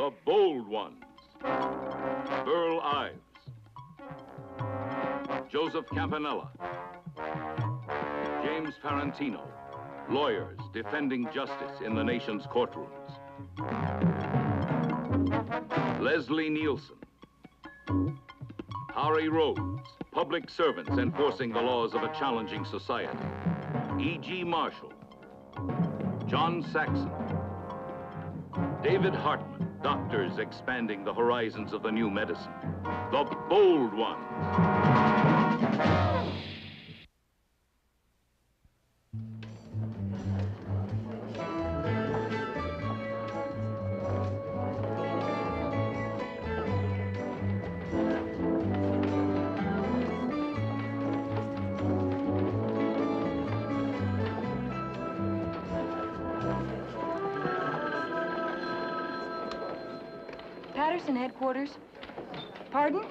The Bold Ones. Burl Ives. Joseph Campanella. James Parentino. Lawyers defending justice in the nation's courtrooms. Leslie Nielsen. Harry Rhodes. Public servants enforcing the laws of a challenging society. E.G. Marshall. John Saxon. David Hartman. Doctors expanding the horizons of the new medicine. The Bold Ones. Patterson headquarters. Pardon?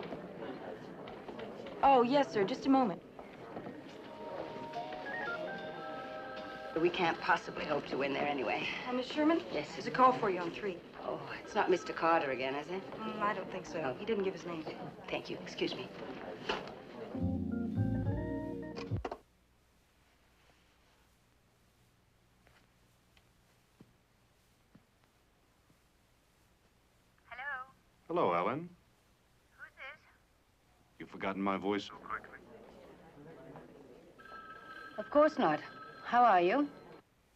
Oh, yes, sir. Just a moment. We can't possibly hope to win there anyway. Miss Sherman? Yes. There's a call for you on 3. Oh, it's not Mr. Carter again, is it? I don't think so. Oh. He didn't give his name. Thank you. Excuse me. Hello, Ellen. Who's this? You've forgotten my voice so quickly. Of course not. How are you?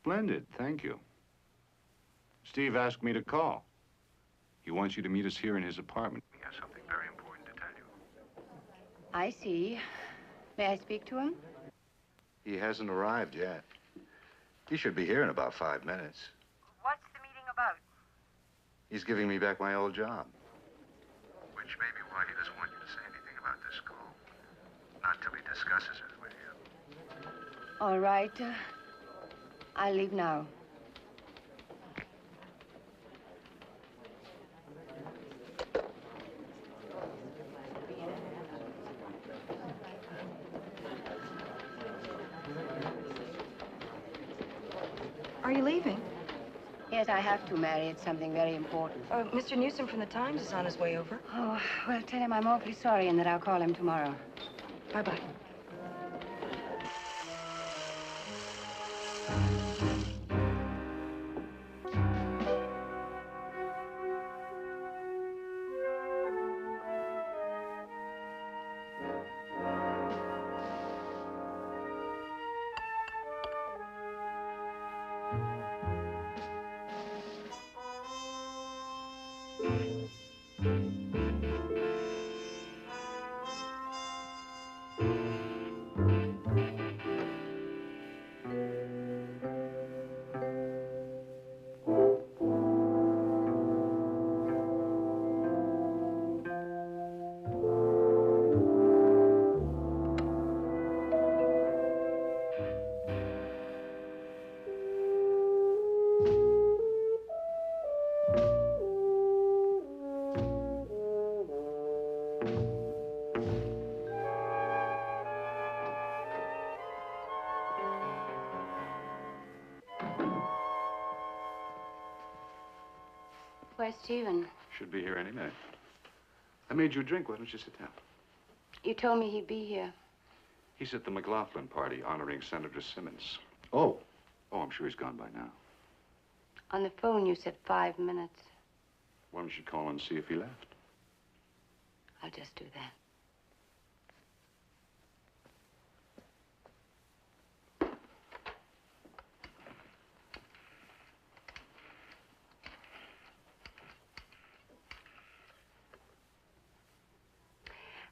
Splendid, thank you. Steve asked me to call. He wants you to meet us here in his apartment. He has something very important to tell you. I see. May I speak to him? He hasn't arrived yet. He should be here in about 5 minutes. What's the meeting about? He's giving me back my old job. Which may be why he doesn't want you to say anything about this call. Not till he discusses it with you. All right. I'll leave now. Are you leaving? Yes, I have to, Mary. It's something very important. Mr. Newsom from the Times is on his way over. Oh, well, tell him I'm awfully sorry and that I'll call him tomorrow. Bye-bye. Where's Stephen? Should be here any minute. I made you a drink. Why don't you sit down? You told me he'd be here. He's at the McLaughlin party honoring Senator Simmons. Oh, I'm sure he's gone by now. On the phone, you said 5 minutes. Why don't you call and see if he left? I'll just do that.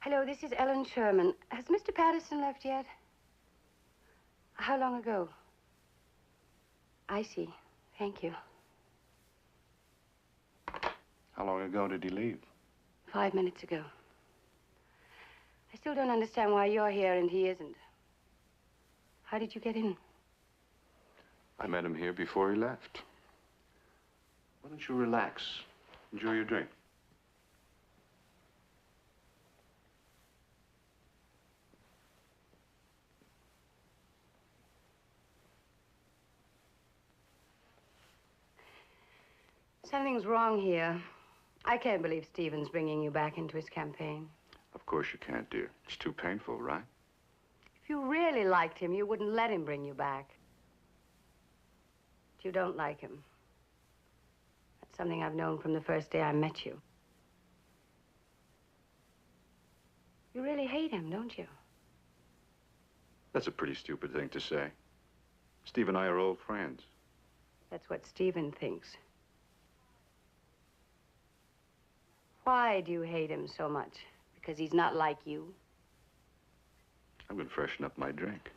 Hello, this is Ellen Sherman. Has Mr. Patterson left yet? How long ago? I see. Thank you. How long ago did he leave? 5 minutes ago. I still don't understand why you're here and he isn't. How did you get in? I met him here before he left. Why don't you relax? Enjoy your drink. Something's wrong here. I can't believe Stephen's bringing you back into his campaign. Of course you can't, dear. It's too painful, right? If you really liked him, you wouldn't let him bring you back. But you don't like him. That's something I've known from the first day I met you. You really hate him, don't you? That's a pretty stupid thing to say. Steve and I are old friends. That's what Stephen thinks. Why do you hate him so much? Because he's not like you? I'm going to freshen up my drink.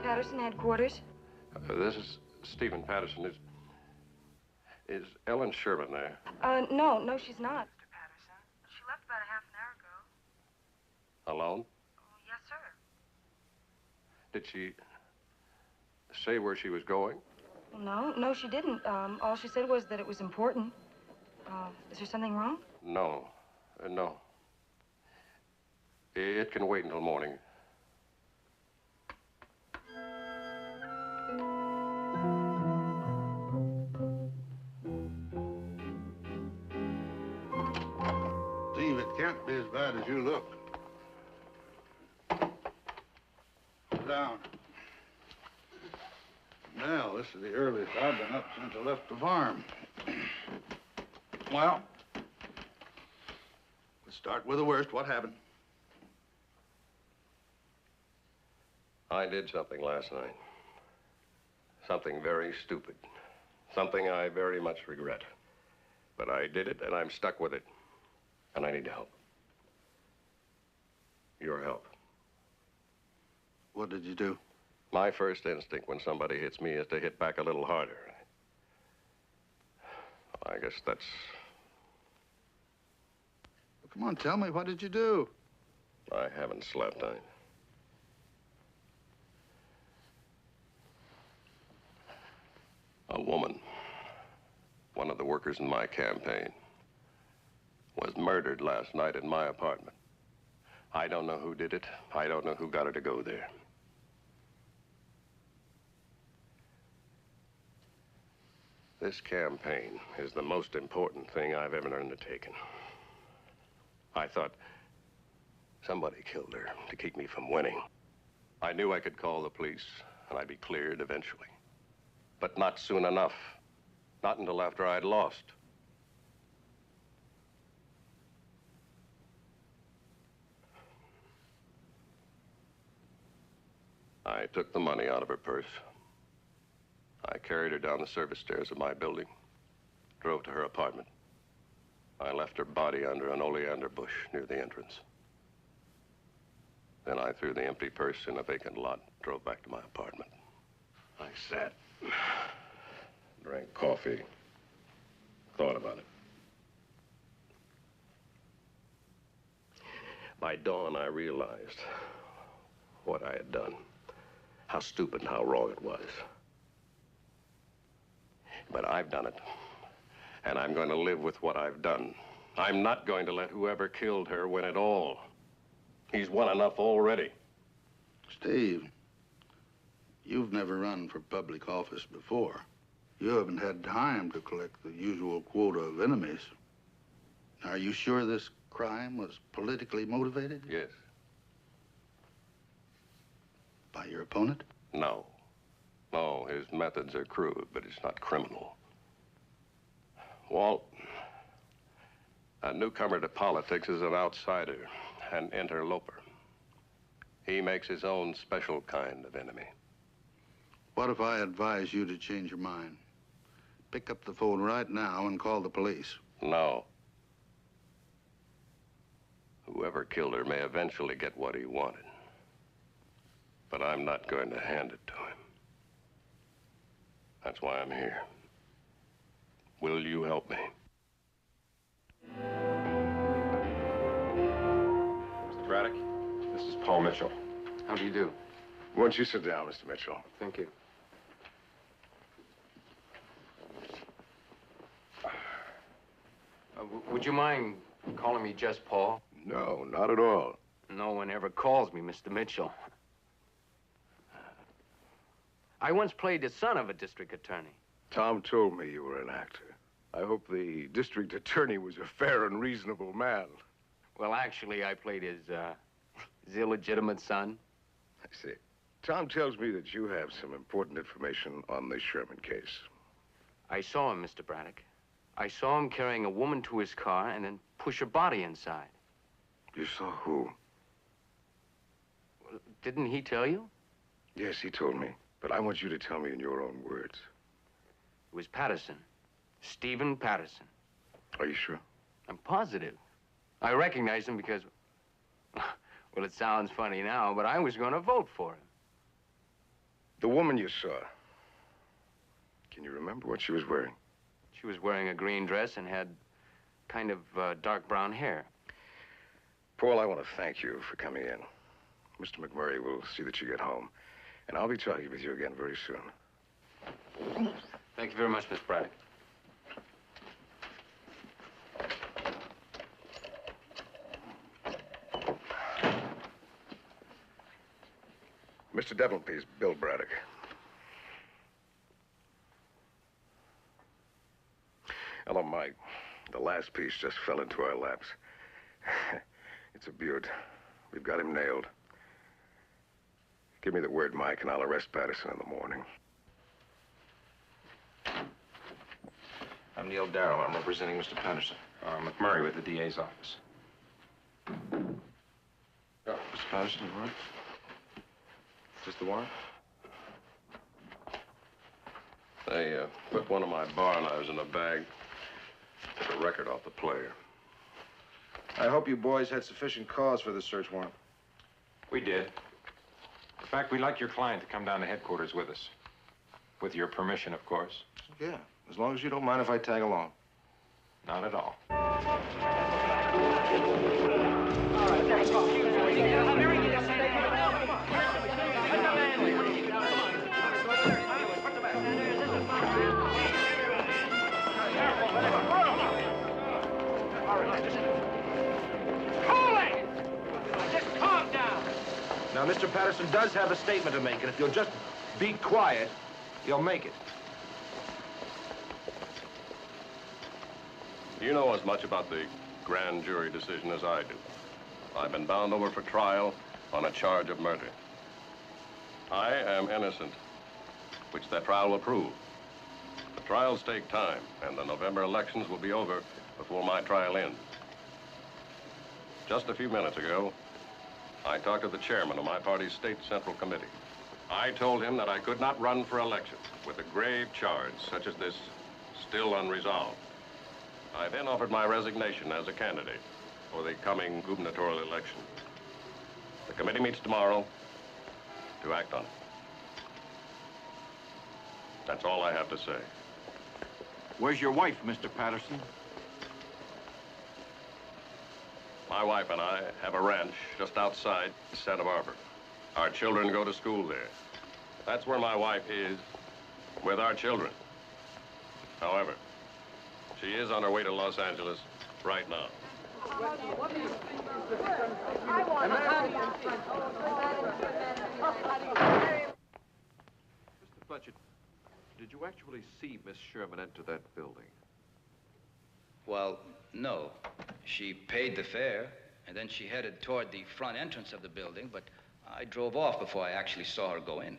Patterson headquarters. This is Stephen Patterson. Is Ellen Sherman there? No, she's not. Mr. Patterson. She left about a half an hour ago. Alone? Oh, yes, sir. Did she say where she was going? No, she didn't. All she said was that it was important. Is there something wrong? No. No. It can wait until morning. Steve, it can't be as bad as you look. Sit down. Well, this is the earliest I've been up since I left the farm. Well, let's start with the worst. What happened? I did something last night. Something very stupid. Something I very much regret. But I did it, and I'm stuck with it. And I need help. Your help. What did you do? My first instinct when somebody hits me is to hit back a little harder. I guess that's... Well, come on, tell me, what did you do? I haven't slept. A woman, one of the workers in my campaign, was murdered last night in my apartment. I don't know who did it. I don't know who got her to go there. This campaign is the most important thing I've ever undertaken. I thought Somebody killed her to keep me from winning. I knew I could call the police, and I'd be cleared eventually. But not soon enough. Not until after I'd lost. I took the money out of her purse. I carried her down the service stairs of my building, drove to her apartment. I left her body under an oleander bush near the entrance. Then I threw the empty purse in a vacant lot, drove back to my apartment. I sat, drank coffee, thought about it. By dawn, I realized what I had done, how stupid and how wrong it was. But I've done it, and I'm going to live with what I've done. I'm not going to let whoever killed her win it all. He's won enough already. Steve, you've never run for public office before. You haven't had time to collect the usual quota of enemies. Are you sure this crime was politically motivated? Yes. By your opponent? No. No, his methods are crude, but it's not criminal. Walt, a newcomer to politics, is an outsider, an interloper. He makes his own special kind of enemy. What if I advise you to change your mind? Pick up the phone right now and call the police. No. Whoever killed her may eventually get what he wanted. But I'm not going to hand it to him. That's why I'm here. Will you help me? Mr. Braddock, this is Paul Mitchell. How do you do? Won't you sit down, Mr. Mitchell? Thank you. Would you mind calling me just Paul? No, not at all. No one ever calls me Mr. Mitchell. I once played the son of a district attorney. Tom told me you were an actor. I hope the district attorney was a fair and reasonable man. Well, actually, I played his illegitimate son. I see. Tom tells me that you have some important information on the Sherman case. I saw him, Mr. Braddock. I saw him carrying a woman to his car and then push her body inside. You saw who? Well, didn't he tell you? Yes, he told me. But I want you to tell me in your own words. It was Patterson. Stephen Patterson. Are you sure? I'm positive. I recognize him because, well, it sounds funny now, but I was going to vote for him. The woman you saw, can you remember what she was wearing? She was wearing a green dress and had kind of dark brown hair. Paul, I want to thank you for coming in. Mr. McMurray will see that you get home. And I'll be talking with you again very soon. Thank you very much, Miss Braddock. Mr. Devlin, please. Bill Braddock. Hello, Mike. The last piece just fell into our laps. It's a beaut. We've got him nailed. Give me the word, Mike, and I'll arrest Patterson in the morning. I'm Neil Darrell. I'm representing Mr. Patterson. McMurray with the DA's office. Mr. Patterson, you warrant? Is this the warrant? They put one of my bar knives in a bag. Took a record off the player. I hope you boys had sufficient cause for the search warrant. We did. In fact, we'd like your client to come down to headquarters with us. With your permission, of course. Yeah, as long as you don't mind if I tag along. Not at all. Now, Mr. Patterson does have a statement to make, and if you'll just be quiet, he'll make it. You know as much about the grand jury decision as I do. I've been bound over for trial on a charge of murder. I am innocent, which that trial will prove. The trials take time, and the November elections will be over before my trial ends. Just a few minutes ago, I talked to the chairman of my party's state central committee. I told him that I could not run for election with a grave charge such as this still unresolved. I then offered my resignation as a candidate for the coming gubernatorial election. The committee meets tomorrow to act on it. That's all I have to say. Where's your wife, Mr. Patterson? My wife and I have a ranch just outside Santa Barbara. Our children go to school there. That's where my wife is, with our children. However, she is on her way to Los Angeles right now. Mr. Fletcher, did you actually see Miss Sherman enter that building? Well, no. She paid the fare, and then she headed toward the front entrance of the building, but I drove off before I actually saw her go in.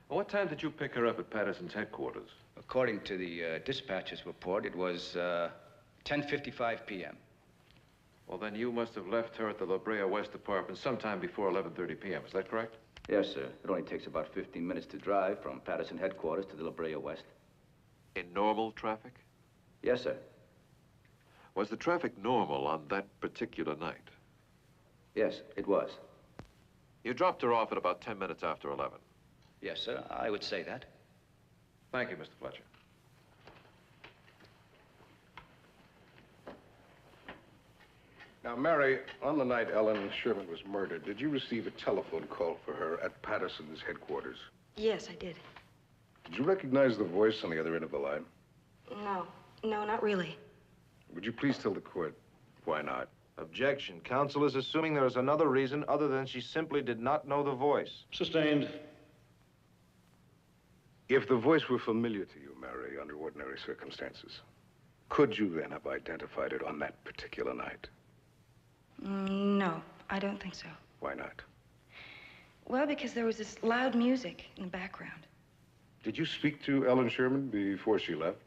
Well, what time did you pick her up at Patterson's headquarters? According to the dispatcher's report, it was 10:55 p.m. Well, then you must have left her at the La Brea West apartment sometime before 11:30 p.m. Is that correct? Yes, sir. It only takes about 15 minutes to drive from Patterson headquarters to the La Brea West. In normal traffic? Yes, sir. Was the traffic normal on that particular night? Yes, it was. You dropped her off at about 10 minutes after 11. Yes, sir. I would say that. Thank you, Mr. Fletcher. Now, Mary, on the night Ellen Sherman was murdered, did you receive a telephone call for her at Patterson's headquarters? Yes, I did. Did you recognize the voice on the other end of the line? No, not really. Would you please tell the court why not? Objection. Counsel is assuming there is another reason other than she simply did not know the voice. Sustained. If the voice were familiar to you, Mary, under ordinary circumstances, could you then have identified it on that particular night? No, I don't think so. Why not? Well, because there was this loud music in the background. Did you speak to Ellen Sherman before she left?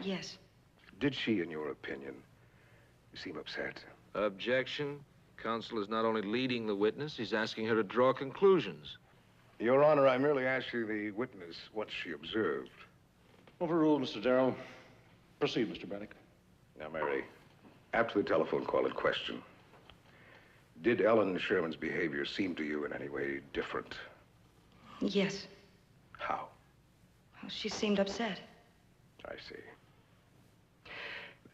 Yes. Did she, in your opinion, seem upset? Objection. Counsel is not only leading the witness, he's asking her to draw conclusions. Your Honor, I merely asked you, the witness, what she observed. Overruled, Mr. Darrell. Proceed, Mr. Braddock. Now, Mary, after the telephone call in question, did Ellen Sherman's behavior seem to you in any way different? Yes. How? Well, she seemed upset. I see.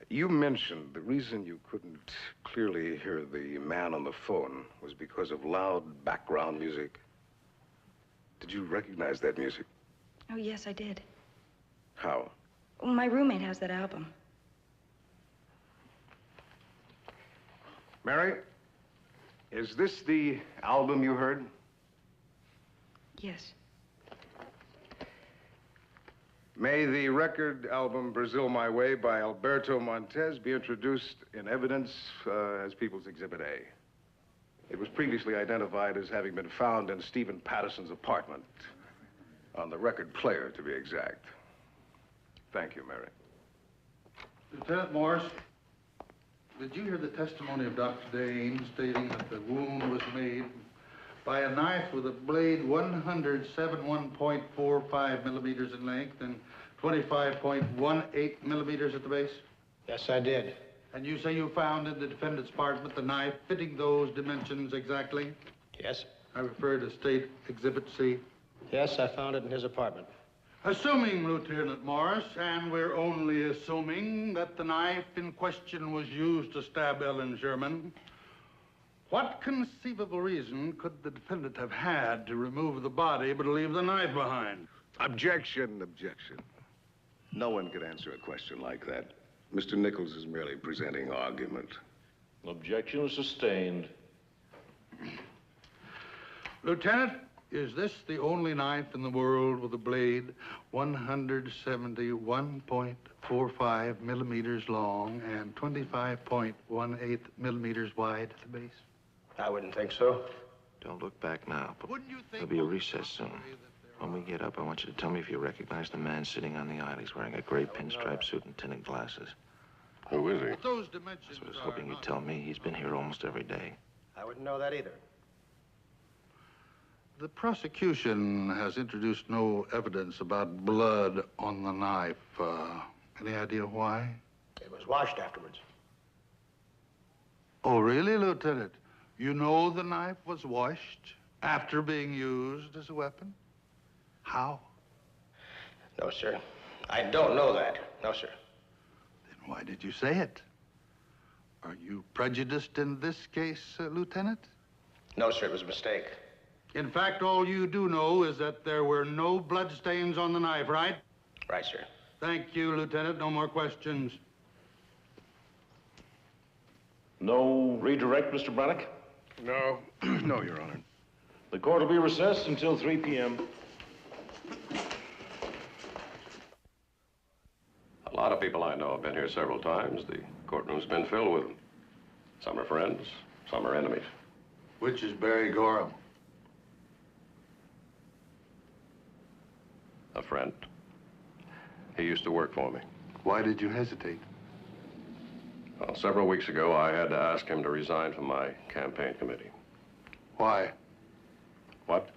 You mentioned the reason you couldn't clearly hear the man on the phone was because of loud background music. Did you recognize that music? Oh, yes, I did. How? Well, my roommate has that album. Mary, is this the album you heard? Yes. May the record album Brazil My Way by Alberto Montez be introduced in evidence as People's Exhibit A. It was previously identified as having been found in Stephen Patterson's apartment, on the record player, to be exact. Thank you, Mary. Lieutenant Morris, did you hear the testimony of Dr. Dane stating that the wound was made by a knife with a blade 171.45 millimeters in length and 25.18 millimeters at the base? Yes, I did. And you say you found in the defendant's apartment the knife fitting those dimensions exactly? Yes. I refer to State Exhibit C. Yes, I found it in his apartment. Assuming, Lieutenant Morris, and we're only assuming that the knife in question was used to stab Ellen Sherman, what conceivable reason could the defendant have had to remove the body but leave the knife behind? Objection, objection. No one could answer a question like that. Mr. Nichols is merely presenting argument. Objection sustained. Lieutenant, Is this the only knife in the world with a blade 171.45 millimeters long and 25.18 millimeters wide at the base? I wouldn't think so. Don't look back now. There'll be a recess soon. When we get up, I want you to tell me if you recognize the man sitting on the aisle. He's wearing a gray pinstripe suit and tinted glasses. Who is he? Those dimensions That's what I was hoping you'd tell me. He's been here almost every day. I wouldn't know that either. The prosecution has introduced no evidence about blood on the knife. Any idea why? It was washed afterwards. Oh, really, Lieutenant? You know the knife was washed after being used as a weapon? How? No, sir. I don't know that. No, sir. Then why did you say it? Are you prejudiced in this case, Lieutenant? No, sir. It was a mistake. In fact, all you do know is that there were no bloodstains on the knife, right? Right, sir. Thank you, Lieutenant. No more questions. No redirect, Mr. Braddock? No. No, Your Honor. The court will be recessed until 3 p.m. A lot of people I know have been here several times. The courtroom's been filled with them. Some are friends, some are enemies. Which is Barry Gorham? A friend. He used to work for me. Why did you hesitate? Well, several weeks ago, I had to ask him to resign from my campaign committee. Why? What?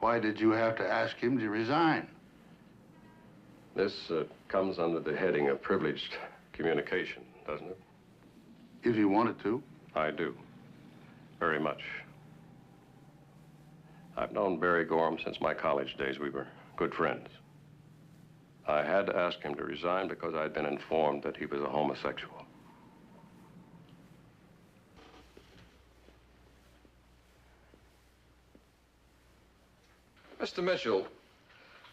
Why did you have to ask him to resign? This comes under the heading of privileged communication, doesn't it? If you wanted to. I do. Very much. I've known Barry Gorham since my college days. We were good friends. I had to ask him to resign because I'd been informed that he was a homosexual. Mr. Mitchell,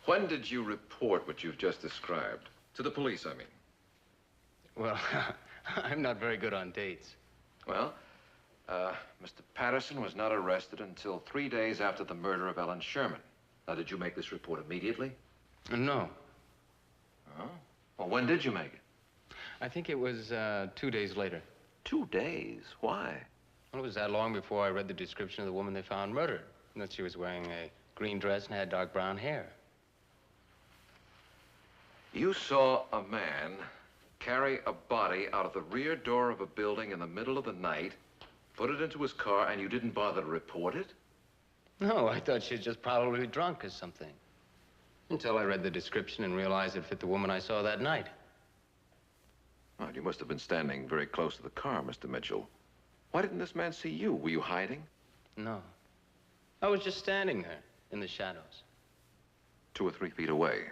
when did you report what you've just described? To the police, I mean. Well, I'm not very good on dates. Well, Mr. Patterson was not arrested until 3 days after the murder of Ellen Sherman. Now, did you make this report immediately? No. Oh? Well, when did you make it? I think it was 2 days later. 2 days? Why? Well, it was that long before I read the description of the woman they found murdered. And that she was wearing a green dress and had dark brown hair. You saw a man carry a body out of the rear door of a building in the middle of the night, put it into his car, and you didn't bother to report it? No, I thought she was just probably drunk or something. Until I read the description and realized it fit the woman I saw that night. Well, you must have been standing very close to the car, Mr. Mitchell. Why didn't this man see you? Were you hiding? No. I was just standing there in the shadows. 2 or 3 feet away.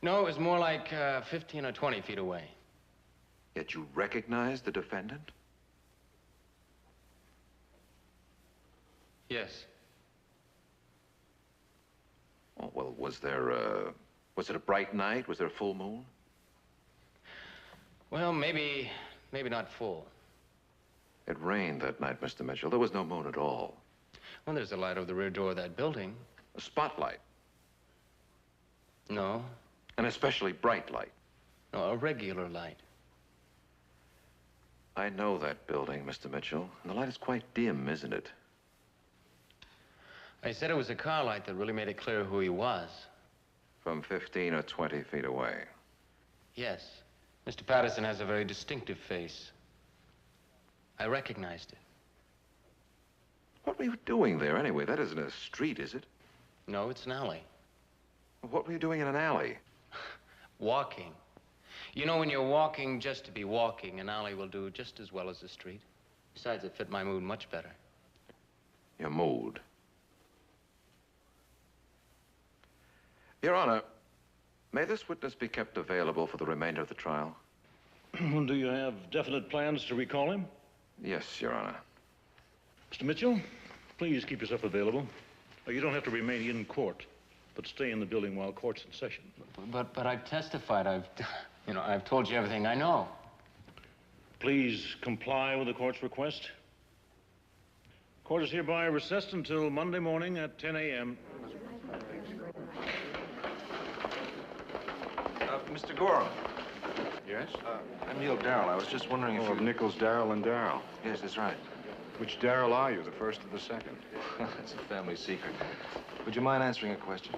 No, it was more like 15 or 20 feet away. Yet you recognized the defendant? Yes. Oh, well, was it a bright night? Was there a full moon? Well, maybe not full. It rained that night, Mr. Mitchell. There was no moon at all. Well, there's a light over the rear door of that building. A spotlight? No. An especially bright light? No, a regular light. I know that building, Mr. Mitchell. And the light is quite dim, isn't it? I said it was a car light that really made it clear who he was. From 15 or 20 feet away. Yes. Mr. Patterson has a very distinctive face. I recognized it. What were you doing there, anyway? That isn't a street, is it? No, it's an alley. What were you doing in an alley? Walking. You know, when you're walking just to be walking, an alley will do just as well as a street. Besides, it fit my mood much better. Your mood? Your Honor, may this witness be kept available for the remainder of the trial? Do you have definite plans to recall him? Yes, Your Honor. Mr. Mitchell, please keep yourself available. You don't have to remain in court, but stay in the building while court's in session. But I've testified. I've told you everything I know. Please comply with the court's request. Court is hereby recessed until Monday morning at 10 a.m. Mr. Gorham. Yes? I'm Neil Darrell. I was just wondering if of Nichols, Darrell, and Darrell. Yes, that's right. Which Darrell are you, the first or the second? It's a family secret. Would you mind answering a question?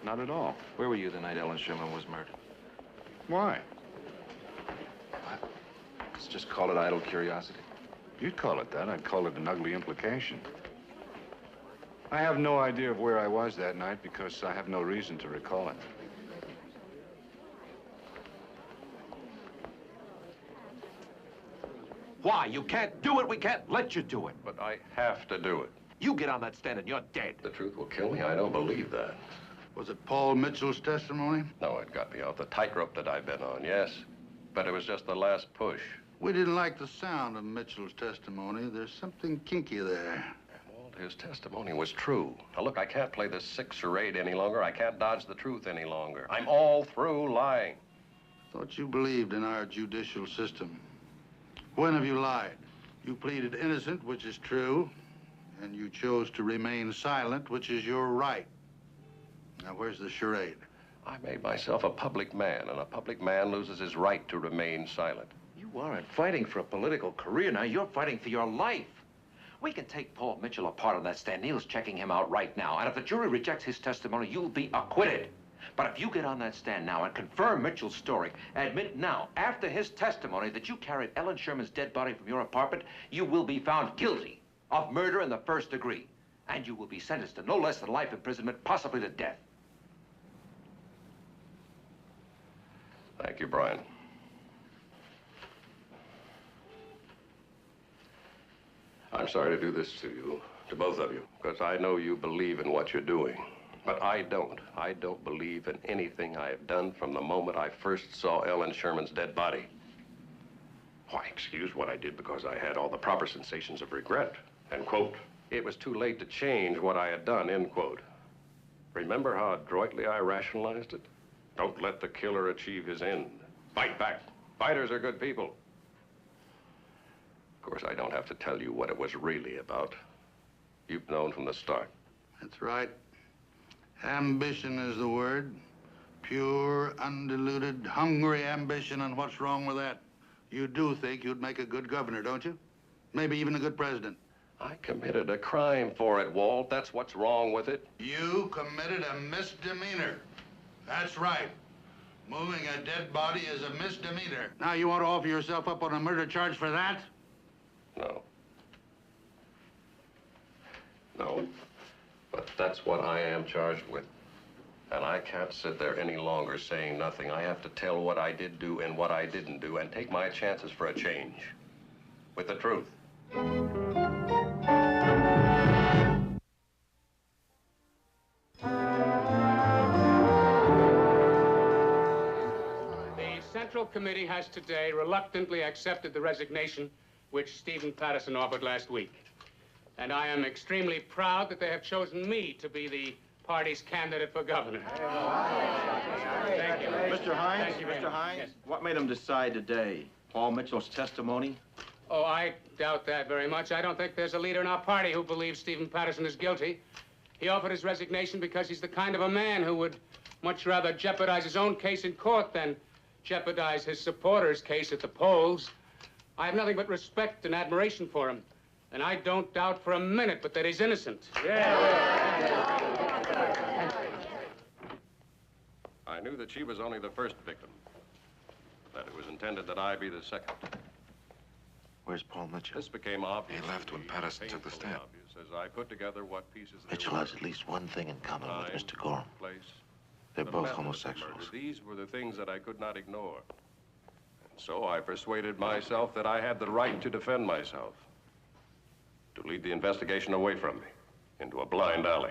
Not at all. Where were you the night Ellen Sherman was murdered? Why? Let's just call it idle curiosity. You'd call it that. I'd call it an ugly implication. I have no idea of where I was that night because I have no reason to recall it. Why? You can't do it. We can't let you do it. But I have to do it. You get on that stand and you're dead. The truth will kill me. I don't believe that. Was it Paul Mitchell's testimony? No, it got me off the tightrope that I've been on, yes. But it was just the last push. We didn't like the sound of Mitchell's testimony. There's something kinky there. Walt, his testimony was true. Now, look, I can't play this sick charade any longer. I can't dodge the truth any longer. I'm all through lying. Thought you believed in our judicial system. When have you lied? You pleaded innocent, which is true, and you chose to remain silent, which is your right. Now, where's the charade? I made myself a public man, and a public man loses his right to remain silent. You aren't fighting for a political career now. You're fighting for your life. We can take Paul Mitchell apart on that stand. Neil's checking him out right now. And if the jury rejects his testimony, you'll be acquitted. But if you get on that stand now and confirm Mitchell's story, admit now, after his testimony, that you carried Ellen Sherman's dead body from your apartment, you will be found guilty of murder in the first degree. And you will be sentenced to no less than life imprisonment, possibly to death. Thank you, Brian. I'm sorry to do this to you, to both of you, because I know you believe in what you're doing. But I don't. I don't believe in anything I have done from the moment I first saw Ellen Sherman's dead body. Why, excuse what I did because I had all the proper sensations of regret. And, quote, it was too late to change what I had done, end quote. Remember how adroitly I rationalized it? Don't let the killer achieve his end. Fight back. Fighters are good people. Of course, I don't have to tell you what it was really about. You've known from the start. That's right. Ambition is the word. Pure, undiluted, hungry ambition, and what's wrong with that? You do think you'd make a good governor, don't you? Maybe even a good president. I committed a crime for it, Walt. That's what's wrong with it. You committed a misdemeanor. That's right. Moving a dead body is a misdemeanor. Now you want to offer yourself up on a murder charge for that? No. No. But that's what I am charged with. And I can't sit there any longer saying nothing. I have to tell what I did do and what I didn't do and take my chances for a change. With the truth. The Central Committee has today reluctantly accepted the resignation which Stephen Patterson offered last week. And I am extremely proud that they have chosen me to be the party's candidate for governor. Thank you. Mr. Hines, Thank you very Mr. much. Hines, Yes. what made him decide today? Paul Mitchell's testimony? Oh, I doubt that very much. I don't think there's a leader in our party who believes Stephen Patterson is guilty. He offered his resignation because he's the kind of a man who would much rather jeopardize his own case in court than jeopardize his supporters' case at the polls. I have nothing but respect and admiration for him. And I don't doubt for a minute but that he's innocent. I knew that she was only the first victim. That it was intended that I be the second. Where's Paul Mitchell? This became obvious. He left when Patterson took the stand. Obvious as I put together what pieces there Mitchell were. has at least one thing in common with Time, Mr. Gorham. Place, They're the both method of the homosexuals. murder. These were the things that I could not ignore. And so I persuaded myself that I had the right to defend myself. To lead the investigation away from me, into a blind alley.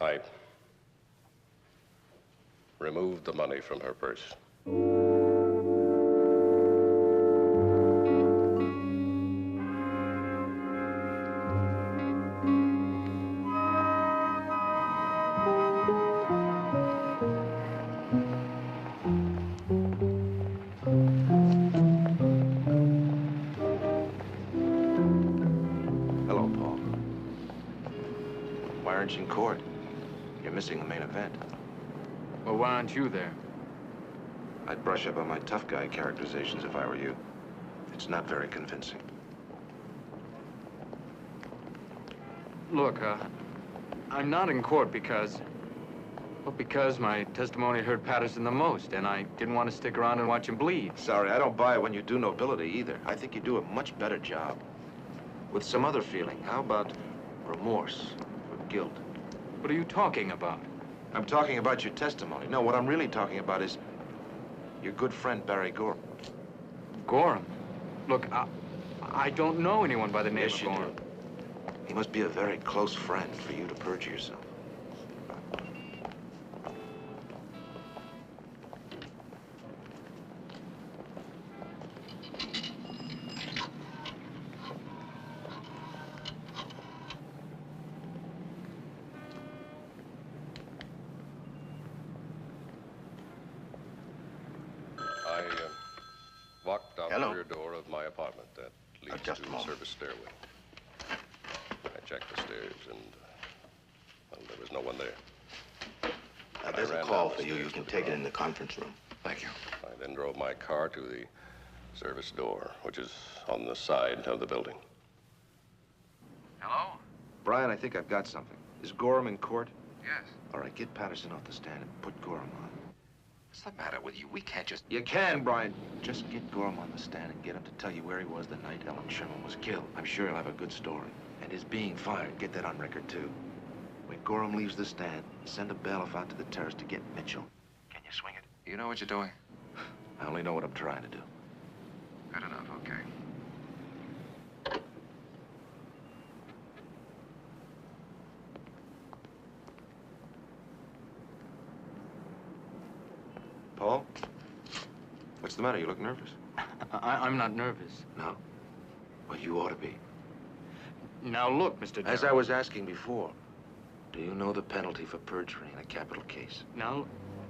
I removed the money from her purse. wrench in court. You're missing the main event. Well, why aren't you there? I'd brush up on my tough guy characterizations if I were you. It's not very convincing. Look, I'm not in court because... Well, because my testimony hurt Patterson the most, and I didn't want to stick around and watch him bleed. Sorry, I don't buy it when you do nobility either. I think you do a much better job. With some other feeling. How about remorse or guilt? What are you talking about? I'm talking about your testimony. No, what I'm really talking about is your good friend, Barry Gorham. Gorham? Look, I don't know anyone by the name Yes, of you Gorham. do. He must be a very close friend for you to perjure yourself. I walked out Hello. the rear door of my apartment that leads just to a the moment. service stairway. I checked the stairs and, well, there was no one there. There's I a ran call down for the you. You stairs can to the take it ground. in the conference room. Thank you. I then drove my car to the service door, which is on the side of the building. Hello? Brian, I think I've got something. Is Gorham in court? Yes. All right, get Patterson off the stand and put Gorham on. What's the matter with you? We can't just... You can, Brian. Just get Gorham on the stand and get him to tell you where he was the night Ellen Sherman was killed. I'm sure he'll have a good story. And his being fired, get that on record, too. When Gorham leaves the stand, send a bailiff out to the terrace to get Mitchell. Can you swing it? You know what you're doing? I only know what I'm trying to do. Good enough, okay. Paul? What's the matter? You look nervous. I'm not nervous. No? Well, you ought to be. Now, look, Mr. As Darrell. I was asking before, do you know the penalty for perjury in a capital case? Now,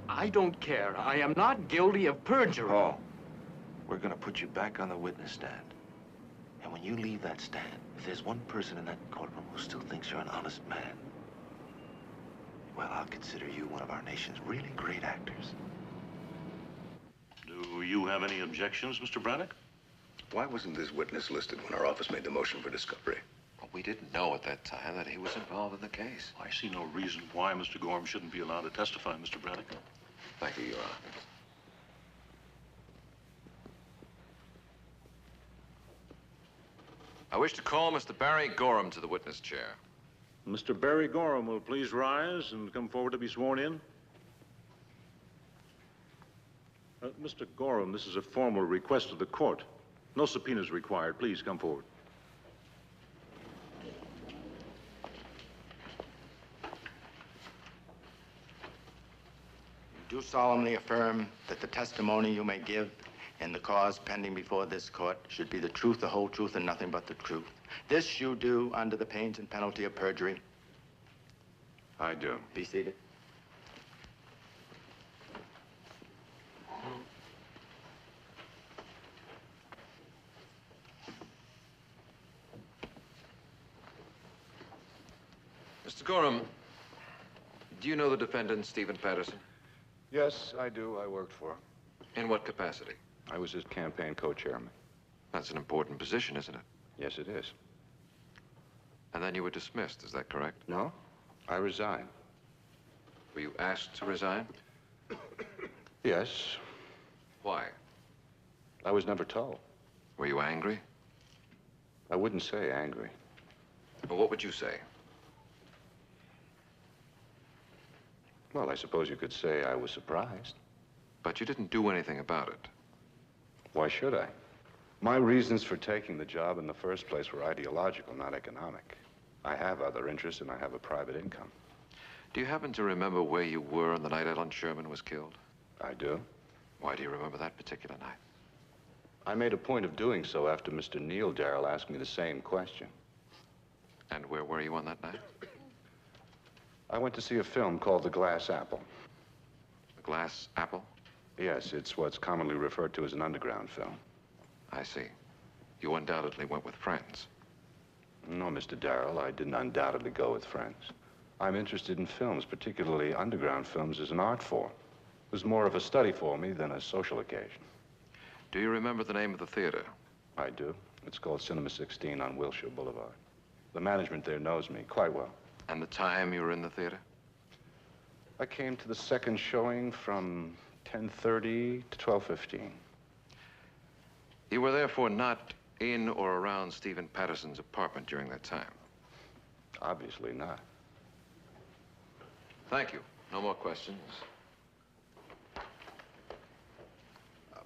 I don't care. I am not guilty of perjury. Paul, we're going to put you back on the witness stand. And when you leave that stand, if there's one person in that courtroom who still thinks you're an honest man, well, I'll consider you one of our nation's really great actors. Do you have any objections, Mr. Braddock? Why wasn't this witness listed when our office made the motion for discovery? Well, we didn't know at that time that he was involved in the case. I see no reason why Mr. Gorham shouldn't be allowed to testify, Mr. Braddock. Thank you, Your Honor. I wish to call Mr. Barry Gorham to the witness chair. Mr. Barry Gorham will please rise and come forward to be sworn in. Mr. Gorham, this is a formal request of the court. No subpoenas required. Please come forward. Do solemnly affirm that the testimony you may give in the cause pending before this court should be the truth, the whole truth, and nothing but the truth. This you do under the pains and penalty of perjury. I do. Be seated. Mr. Gorham, do you know the defendant, Stephen Patterson? Yes, I do. I worked for him. In what capacity? I was his campaign co-chairman. That's an important position, isn't it? Yes, it is. And then you were dismissed, is that correct? No, I resigned. Were you asked to resign? Yes. Why? I was never told. Were you angry? I wouldn't say angry. Well, what would you say? Well, I suppose you could say I was surprised. But you didn't do anything about it. Why should I? My reasons for taking the job in the first place were ideological, not economic. I have other interests and I have a private income. Do you happen to remember where you were on the night Ellen Sherman was killed? I do. Why do you remember that particular night? I made a point of doing so after Mr. Neil Darrell asked me the same question. And where were you on that night? I went to see a film called The Glass Apple. The Glass Apple? Yes, it's what's commonly referred to as an underground film. I see. You undoubtedly went with friends. No, Mr. Darrell, I didn't undoubtedly go with friends. I'm interested in films, particularly underground films, as an art form. It was more of a study for me than a social occasion. Do you remember the name of the theater? I do. It's called Cinema 16 on Wilshire Boulevard. The management there knows me quite well. And the time you were in the theater? I came to the second showing from 10:30 to 12:15. You were therefore not in or around Stephen Patterson's apartment during that time? Obviously not. Thank you. No more questions.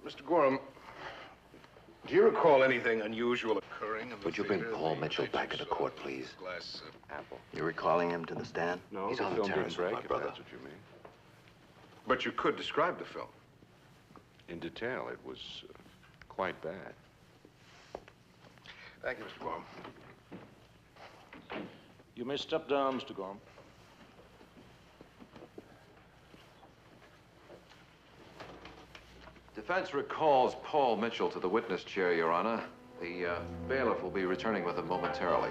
Mr. Gorham, do you recall anything unusual occurring in the Would you bring theater? Paul The Mitchell back pictures into court, please? Glass Apple. You're recalling him to the stand? No, He's the on the film didn't terrace with break, my if brother. that's what you mean. But you could describe the film. In detail, it was quite bad. Thank you, Mr. Gorham. You may step down, Mr. Gorham. Defense recalls Paul Mitchell to the witness chair, Your Honor. The bailiff will be returning with him momentarily.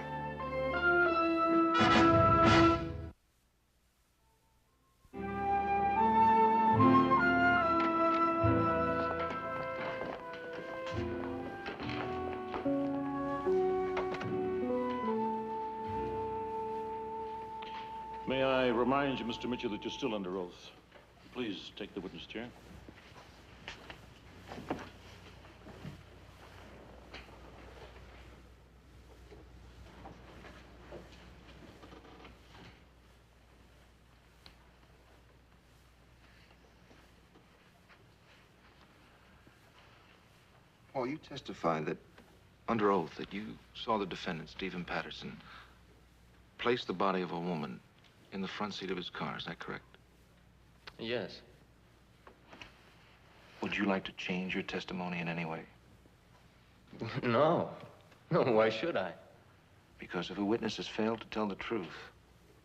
May I remind you, Mr. Mitchell, that you're still under oath. Please take the witness chair. Paul, you testified that, under oath, that you saw the defendant, Stephen Patterson, place the body of a woman in the front seat of his car. Is that correct? Yes. Would you like to change your testimony in any way? No. No, why should I? Because if a witness has failed to tell the truth,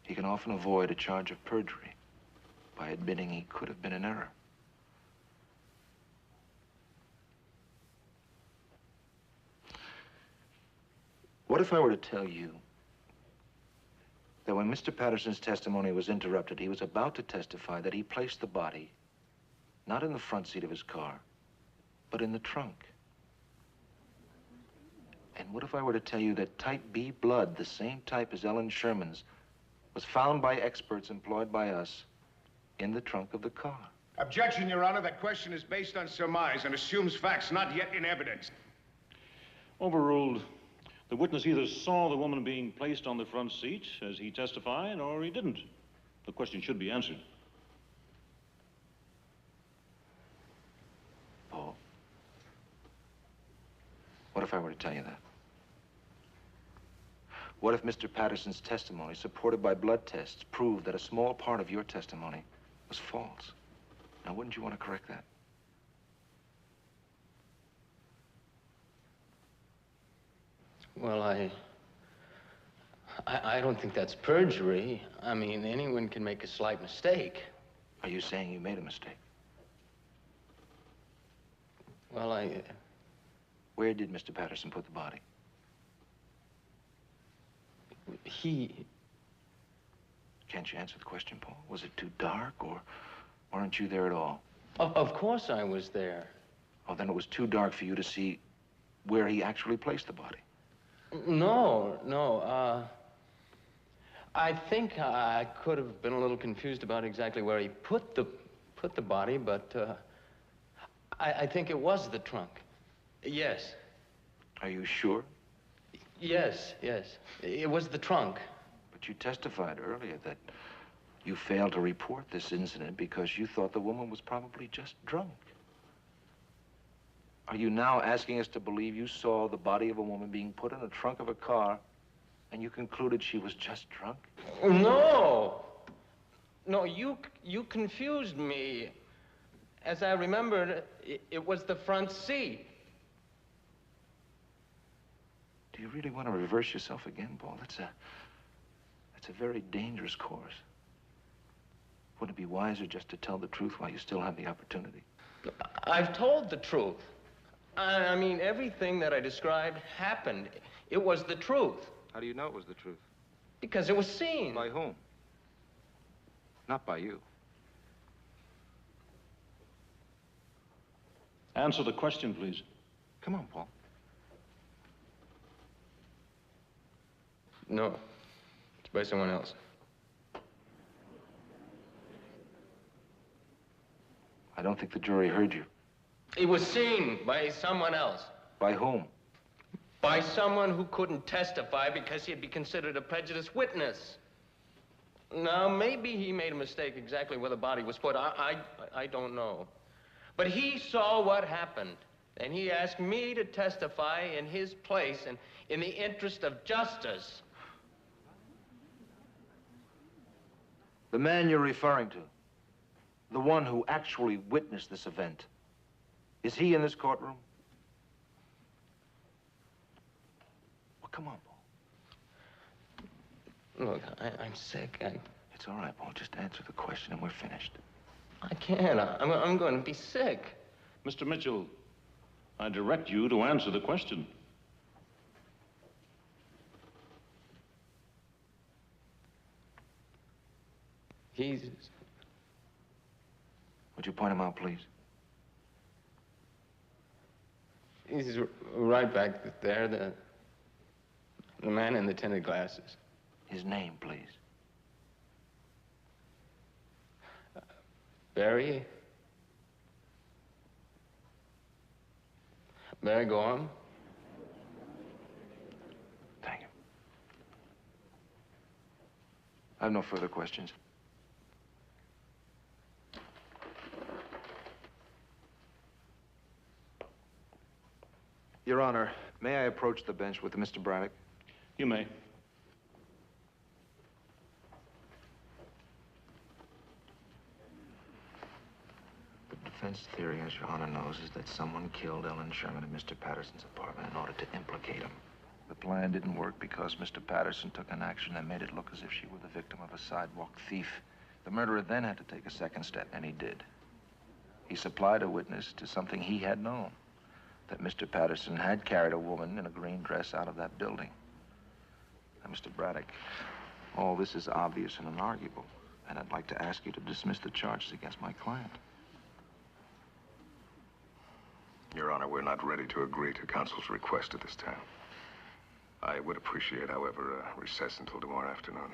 he can often avoid a charge of perjury by admitting he could have been in error. What if I were to tell you that when Mr. Patterson's testimony was interrupted, he was about to testify that he placed the body not in the front seat of his car, but in the trunk? And what if I were to tell you that type B blood, the same type as Ellen Sherman's, was found by experts employed by us in the trunk of the car? Objection, Your Honor. That question is based on surmise and assumes facts not yet in evidence. Overruled. The witness either saw the woman being placed on the front seat, as he testified, or he didn't. The question should be answered. Paul, what if I were to tell you that? What if Mr. Patterson's testimony, supported by blood tests, proved that a small part of your testimony was false? Now, wouldn't you want to correct that? Well, I don't think that's perjury. I mean, anyone can make a slight mistake. Are you saying you made a mistake? Well, Where did Mr. Patterson put the body? Can't you answer the question, Paul? Was it too dark, or weren't you there at all? Of course I was there. Oh, then it was too dark for you to see where he actually placed the body. No. I think I could have been a little confused about exactly where he put the body, but I think it was the trunk. Yes. Are you sure? Yes. It was the trunk. But you testified earlier that you failed to report this incident because you thought the woman was probably just drunk. Are you now asking us to believe you saw the body of a woman being put in the trunk of a car and you concluded she was just drunk? No, you confused me. As I remembered, it was the front seat. Do you really want to reverse yourself again, Paul? That's a very dangerous course. Wouldn't it be wiser just to tell the truth while you still have the opportunity? I've told the truth. I mean, everything that I described happened. It was the truth. How do you know it was the truth? Because it was seen. By whom? Not by you. Answer the question, please. Come on, Paul. No. It's by someone else. I don't think the jury heard you. He was seen by someone else. By whom? By someone who couldn't testify because he'd be considered a prejudiced witness. Now, maybe he made a mistake exactly where the body was put. I don't know. But he saw what happened, and he asked me to testify in his place and in the interest of justice. The man you're referring to, the one who actually witnessed this event, is he in this courtroom? Well, come on, Paul. Look, I'm sick. It's all right, Paul. Just answer the question and we're finished. I can't. I'm going to be sick. Mr. Mitchell, I direct you to answer the question. Would you point him out, please? He's right back there, the man in the tinted glasses. His name, please. Barry Gorham. Thank you. I have no further questions. Your Honor, may I approach the bench with Mr. Braddock? You may. The defense theory, as Your Honor knows, is that someone killed Ellen Sherman in Mr. Patterson's apartment in order to implicate him. The plan didn't work because Mr. Patterson took an action that made it look as if she were the victim of a sidewalk thief. The murderer then had to take a second step, and he did. He supplied a witness to something he had known, that Mr. Patterson had carried a woman in a green dress out of that building. Now, Mr. Braddock, all this is obvious and unarguable, and I'd like to ask you to dismiss the charges against my client. Your Honor, we're not ready to agree to counsel's request at this time. I would appreciate, however, a recess until tomorrow afternoon.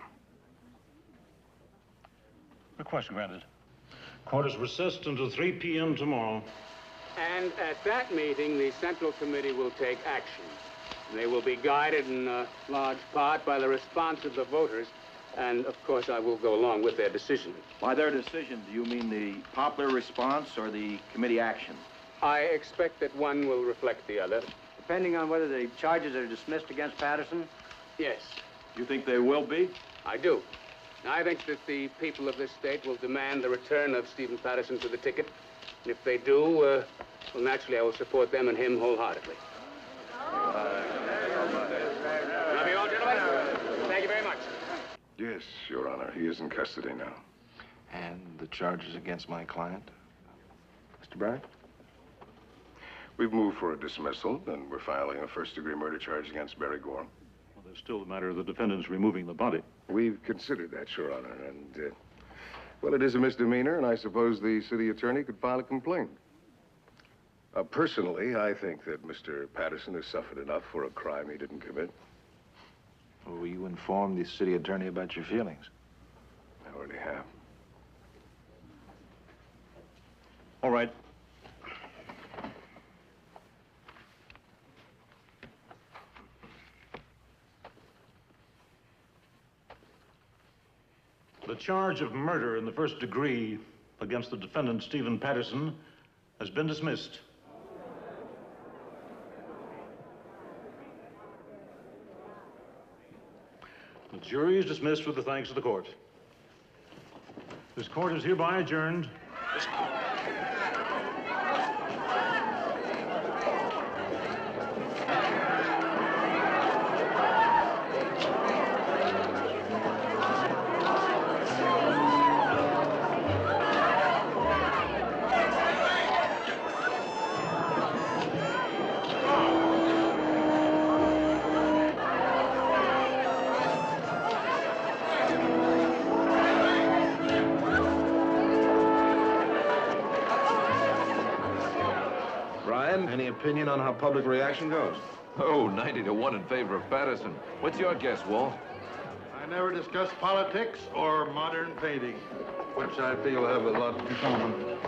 Request granted. Court is recessed until 3 p.m. tomorrow. And at that meeting, the Central Committee will take action. They will be guided in large part by the response of the voters, and of course I will go along with their decision. By their decision, do you mean the popular response or the committee action? I expect that one will reflect the other. Depending on whether the charges are dismissed against Patterson? Yes. You think they will be? I do. I think that the people of this state will demand the return of Stephen Patterson to the ticket. And if they do, well, naturally, I will support them and him wholeheartedly. Love you all, gentlemen. Thank you very much. Yes, Your Honor. He is in custody now. And the charges against my client? Mr. Braddock? We've moved for a dismissal, and we're filing a first-degree murder charge against Barry Gorham. Well, there's still the matter of the defendants removing the body. We've considered that, Your Honor, and, well, it is a misdemeanor, and I suppose the city attorney could file a complaint. Personally, I think that Mr. Patterson has suffered enough for a crime he didn't commit. Well, will you inform the city attorney about your feelings? I already have. All right. The charge of murder in the first degree against the defendant, Stephen Patterson, has been dismissed. The jury is dismissed with the thanks of the court. This court is hereby adjourned. Ryan, any opinion on how public reaction goes? Oh, 90-1 in favor of Patterson. What's your guess, Walt? I never discuss politics or modern painting, which I feel have a lot in common.